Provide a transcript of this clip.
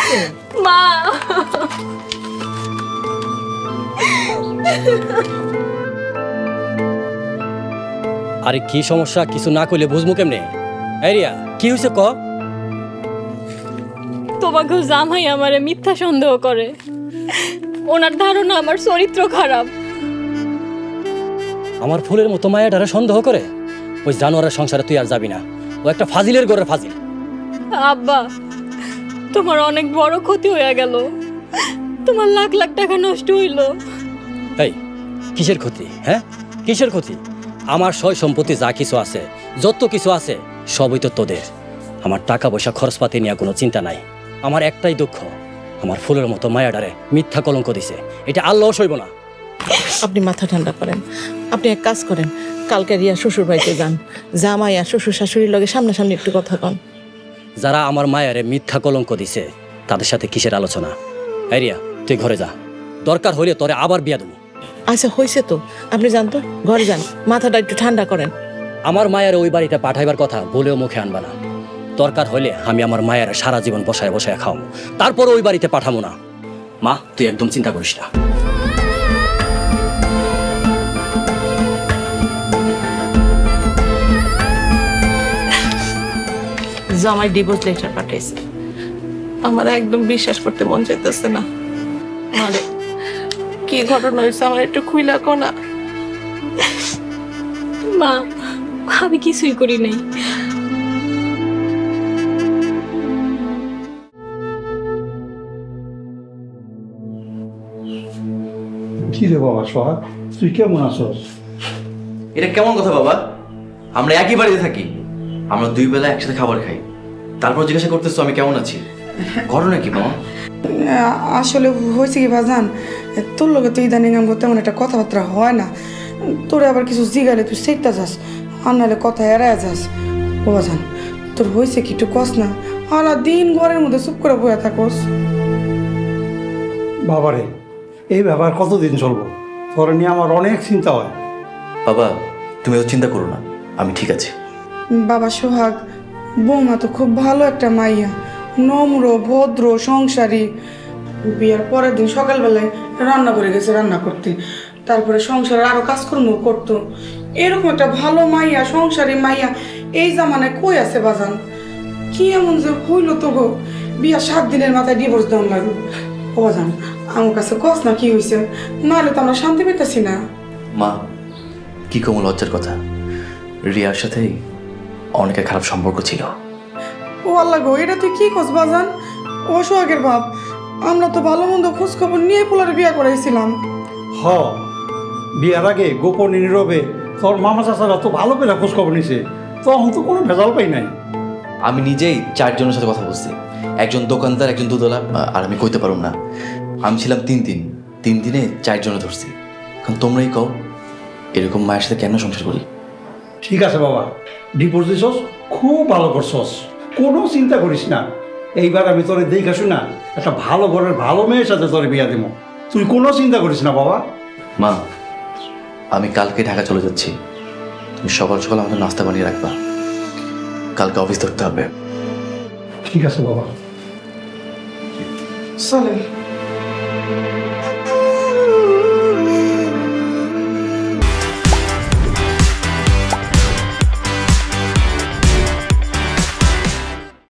হয়েছে? মা আরে কি সমস্যা কিছু না কইলে বুঝমু কেমনে? এই রিয়া কি হয়েছে ক? তোমাকে জামাই আমারে মিথ্যা সন্দেহ করে। ওনার ধারণা আমার চরিত্র খারাপ। আমার ফুলের মতো মায়াটারে সন্দেহ করে? ওই জানোয়ারের সংসারে তুই আর যাবি না। ও একটা ফাজিলের ঘরের ফাজিল। আব্বা তোমার অনেক বড় ক্ষতি হয়ে গেল। তোমার লাখ লাখ টাকা নষ্ট হইল। এই কিসের ক্ষতি? হ্যাঁ কিসের ক্ষতি? আমার সয় সম্পত্তি যা কিছু আছে, যত কিছু আছে সবই তো তোদের। আমার টাকা পয়সা খরচপাতি নিয়ে কোনো চিন্তা নাই। আমার একটাই দুঃখ, আমার ফুলের মতো মায়াডারে মিথ্যা কলঙ্ক দিছে। এটা আল্লাহ সইব না। আপনি মাথা ঠান্ডা করেন। আপনি এক কাজ করেন, কালকে রিয়া শ্বশুর বাড়িতে যান। জামাই আর শ্বশুর শাশুড়ির লগে সামনাসামনি একটু কথা কন। যারা আমার মায়ারে মিথ্যা কলঙ্ক দিছে তাদের সাথে কিসের আলোচনা? এই রিয়া তুই ঘরে যা, দরকার হইলে তোরে আবার বিয়া দেবো। আচ্ছা হয়েছে তো, আপনি যান তো, ঘরে যান, মাথাটা একটু ঠান্ডা করেন। আমার মায়ের ওই বাড়িতে পাঠাইবার কথা বলেও মুখে আনবা না। দরকার হইলে আমি আমার মায়ের সারা জীবন বসায় বসায় খাওয়াবো, তারপর ওই বাড়িতে পাঠাবো না। মা তুই একদম চিন্তা করিস না। জামাই ডিভোর্স লেটার পাঠাইছে। আমার একদম বিশ্বাস করতে মন চাইতেছে না। মানে কি ঘটনা হয়েছে আমার একটু খুইলা কোনা। মা আমি কিছুই করি নাই। কি রে বাবা সোহাগ, তুই কেমন আছস? এটা কেমন কথা বাবা? আমরা একই বাড়িতে থাকি, আমরা দুই বেলা একসাথে খাবার খাই, তারপর জিজ্ঞাসা করতেছো আমি কেমন আছি। ঘটনা কি মামা? আসলে হয়েছে কি বাজান, তোর লোকে তো ইদানিং আমি তেমন একটা কথাবার্তা হয় না। তোরে আবার কিছু জিগালে তুই সেটা যাস, আর নাহলে কথা এড়ায় যাস। ও বাজান তোর হয়েছে কি একটু কস না, আলা দিন ঘরের মধ্যে চুপ করে বয়ে থাকস। বাবারে এই ব্যাপার কতদিন চলবো? তোর নিয়ে আমার অনেক চিন্তা হয়। বাবা তুমি তো চিন্তা করো না, আমি ঠিক আছি। বাবা সোহাগ, বৌমা তো খুব ভালো একটা মাইয়া, নম্র ভদ্র সংসারী। বিয়ার পরের দিন সকালবেলায় রান্না করে গেছে রান্না করতে, তারপরে সংসারে আরো কাজকর্ম করতো। এরকম একটা ভালো মাইয়া, সংসারী মাইয়া এই জামানায় কই আছে বাজান? কি এমন যে হইল তো গো, বিয়া 7 দিনের মাথায় ডিভোর্স দেওয়ার লাগলো। ও বাজান আমার কাছে কস না কি হয়েছে, নাহলে তো আমরা শান্তি পেতেছি না। মা কি কম লজ্জার কথা, রিয়ার সাথেই অনেকের খারাপ সম্পর্ক ছিল। ও আল্লাহ গো, এটা তুই কি কস বাজান? ও সোহাগের বাপ, আমরা তো ভালো মন্দ খোঁজ খবর নিয়ে পোলারে বিয়া করাইছিলাম। হ, বিয়ার আগে গোপনে নীরবে তোর মামা চাচারা তো ভালো করে খোঁজ খবর নিছে, তখন তো কোনো ভেজাল পাই নাই। আমি নিজেই 4 জনের সাথে কথা বলছি, একজন দোকানদার, একজন দুধওয়ালা, আর আমি কইতে পারুম না। আমি ছিলাম 3 দিন, 3 দিনে 4 জনে ধরছি। এখন তোমরাই কও এরকম মায়ের সাথে কেন সংসার করি? ঠিক আছে বাবা, ডিভোর্স দিছস, খুব ভালো করছস, কোনো চিন্তা করিস না। এইবার আমি তোরে দেখে শুনা একটা ভালো ঘরের ভালো মেয়ের সাথে তোরে বিয়া দেবো, তুই কোনো চিন্তা করিস না বাবা। মা আমি কালকে ঢাকা চলে যাচ্ছি, তুমি সকাল সকাল আমাদের নাস্তা বানিয়ে রাখবা, কালকে অফিস ধরতে হবে। ঠিক আছে বাবা। চলেন।